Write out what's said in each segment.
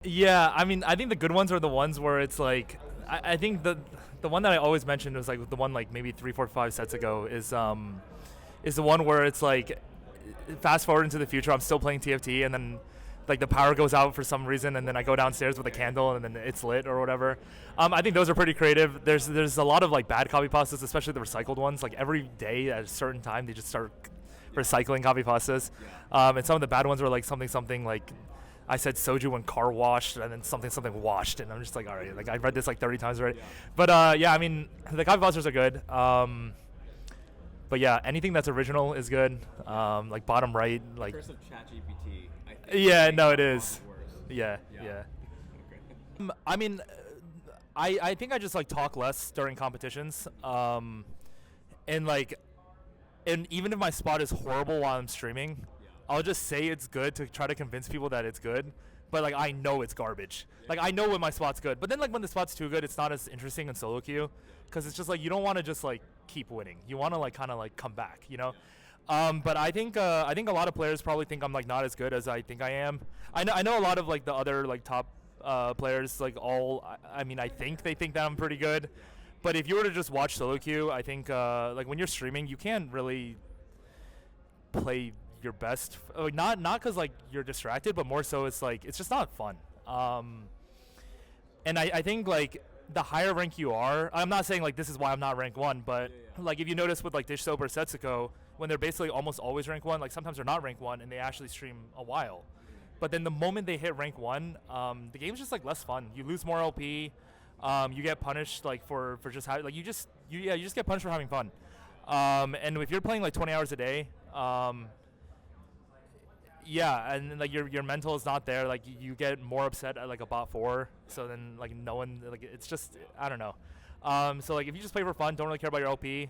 Yeah, I mean, I think the good ones are the ones where it's like, I think the one that I always mentioned was like the one like maybe 3, 4, 5 sets ago is the one where it's like, fast forward into the future, I'm still playing TFT, and then like the power goes out for some reason, and then I go downstairs with a candle, and then it's lit or whatever. I think those are pretty creative. There's a lot of like bad copy pastas, especially the recycled ones. Like every day at a certain time, they just start recycling copy pastas, and some of the bad ones were like something like I said soju when car washed, and then something washed, and I'm just like, all right, like I read this like 30 times already. But yeah, I mean the copy pastas are good. But yeah, anything that's original is good. Like bottom right, like Curse of ChatGPT. I think yeah, no, it a is. lot worse. Yeah, Yeah. yeah. Okay. I mean, I think I just like talk less during competitions. And like, and even if my spot is horrible while I'm streaming, I'll just say it's good to try to convince people that it's good. But like I know it's garbage. Like I know when my spot's good. But then like when the spot's too good, it's not as interesting in solo queue, because it's just like you don't want to just like keep winning. You want to like kind of like come back, you know. But I think a lot of players probably think I'm like not as good as I think I am. I know a lot of like the other like top players like all. I mean I think they think that I'm pretty good. But if you were to just watch solo queue, I think like when you're streaming, you can't really play your best. Like not because like you're distracted, but more so it's like it's just not fun. And I think like the higher rank you are, I'm not saying like this is why I'm not rank one, but like if you notice with like Dish Soap or Setsuko, when they're basically almost always rank one, like sometimes they're not rank one and they actually stream a while. But then the moment they hit rank one, the game's just like less fun. You lose more LP. You get punished like for just having like you just get punished for having fun. And if you're playing like 20 hours a day, yeah, and like your mental is not there. Like you get more upset at like a bot four. So then like no one like it's just I don't know. So like if you just play for fun, don't really care about your LP.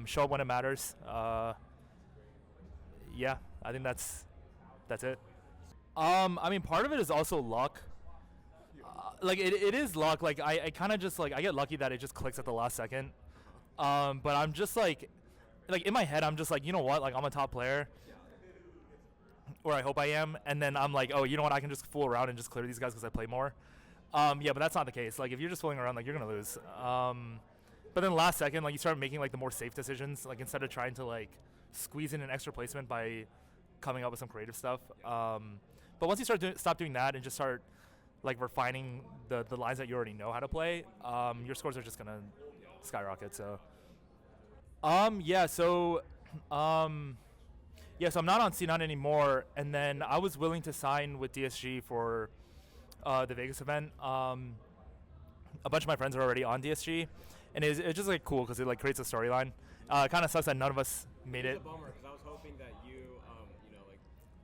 Show up when it matters. Yeah, I think that's it. I mean part of it is also luck. Like it is luck. Like I kind of just like I get lucky that it just clicks at the last second. But I'm just like in my head I'm just like you know what, like I'm a top player, or I hope I am, and then I'm like, oh, you know what, I can just fool around and just clear these guys because I play more. Yeah, but that's not the case. Like if you're just fooling around, like you're gonna lose. But then last second, like you start making like the more safe decisions, like instead of trying to like squeeze in an extra placement by coming up with some creative stuff. But once you stop doing that and just start like refining the lines that you already know how to play, your scores are just gonna skyrocket. So, yeah, so, yeah, so I'm not on C9 anymore, and then I was willing to sign with DSG for the Vegas event. A bunch of my friends are already on DSG, and it's just like cool because it like creates a storyline. It kind of sucks that none of us made it. It's a bummer because I was hoping that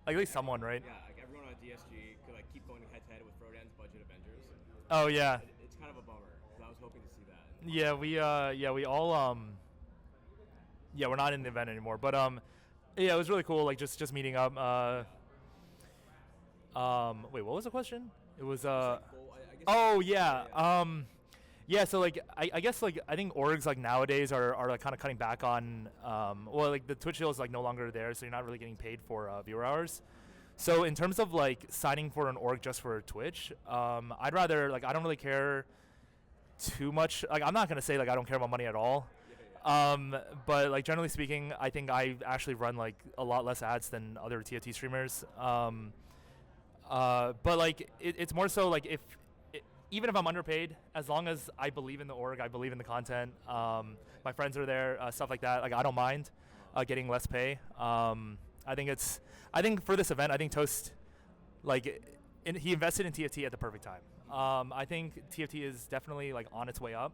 Like at least someone, right? yeah, like everyone on DSG could like keep going head to head with Frodan's budget Avengers. Oh yeah, It's kind of a bummer because I was hoping to see that. yeah, we all yeah, we're not in the event anymore, but yeah, it was really cool. Like just meeting up. Wait, what was the question? It was It's like, well, I guess oh yeah. Yeah, so like I guess like I think orgs like nowadays are like kind of cutting back on well like the Twitch deal is like no longer there, so you're not really getting paid for viewer hours. So in terms of like signing for an org just for Twitch, I'd rather like I don't really care too much. Like I'm not gonna say like I don't care about money at all. But like generally speaking, I think I actually run like a lot less ads than other TFT streamers. But like it's more so like if even if I'm underpaid, as long as I believe in the org, I believe in the content, my friends are there, stuff like that. Like I don't mind getting less pay. I think for this event, I think Toast, like he invested in TFT at the perfect time. I think TFT is definitely like on its way up.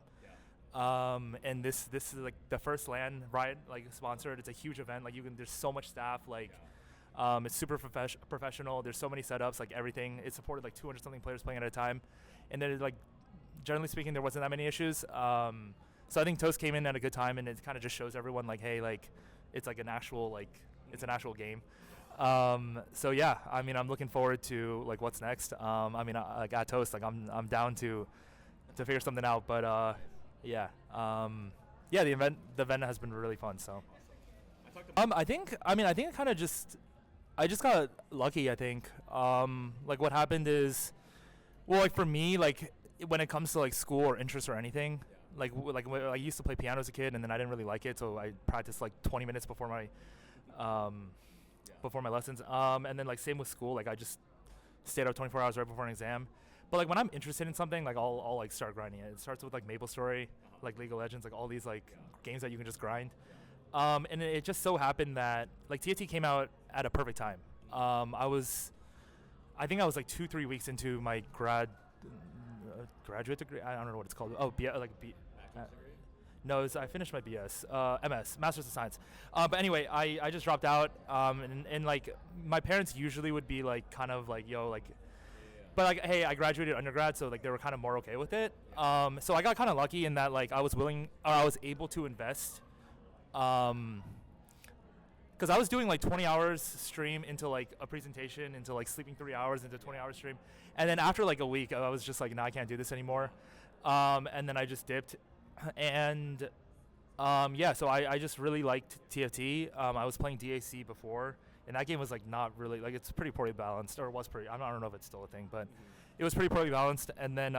And this is like the first LAN Riot like sponsored. It's a huge event. Like there's so much staff. Like it's super professional. There's so many setups. Like everything. It supported like 200 something players playing at a time. And then like generally speaking, there wasn't that many issues. So I think Toast came in at a good time, and it kind of just shows everyone like, hey, like it's like an actual game. So yeah, I mean, I'm looking forward to like what's next. I mean, like at Toast, like I'm down to figure something out. But yeah, yeah, the event has been really fun. So I think it kind of I just got lucky. I think like what happened is Well, like for me, like when it comes to like school or interest or anything, I used to play piano as a kid, and then I didn't really like it, so I practiced like 20 minutes um, before my lessons. And then like same with school, like I just stayed up 24 hours right before an exam. But like when I'm interested in something, like I'll like start grinding it. It starts with like MapleStory, like League of Legends, like all these like games that you can just grind. And it just so happened that like TFT came out at a perfect time. I think I was like 2-3 weeks into my graduate degree. I don't know what it's called. Oh, no, I finished my BS, MS, Master's of Science. But anyway, I just dropped out, and like my parents usually would be like kind of like, yo, like, but like, hey, I graduated undergrad, so like they were kind of more okay with it. So I got kind of lucky in that like I was able to invest, because I was doing like 20 hours stream into like a presentation, into like sleeping 3 hours into 20 hours stream, and then after like a week, I was just like, nah, I can't do this anymore, and then I just dipped, and yeah, so I just really liked TFT. I was playing DAC before, and that game was like not really like, it's pretty poorly balanced, or was pretty. I don't know if it's still a thing, but it was pretty poorly balanced, and then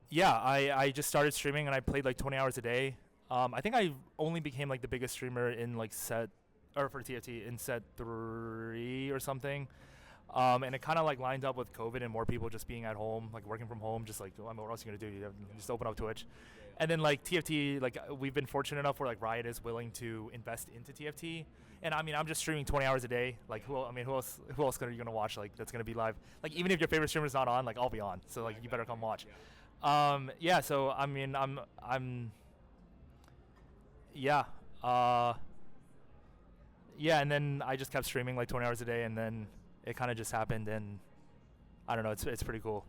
yeah, I just started streaming and I played like 20 hours a day. I think I only became like the biggest streamer in like for TFT in set 3 or something. And it kind of like lined up with COVID and more people just being at home, like working from home, just like, oh, I mean, what else are you gonna do? You just open up Twitch. And then like TFT, like we've been fortunate enough where like Riot is willing to invest into TFT. And I mean, I'm just streaming 20 hours a day. Like who else are you gonna watch? Like that's gonna be live. Like even if your favorite streamer's not on, like I'll be on. So like you better come watch. Yeah. So I mean, yeah. Yeah, and then I just kept streaming like 20 hours a day, and then it kind of just happened, and I don't know, it's pretty cool.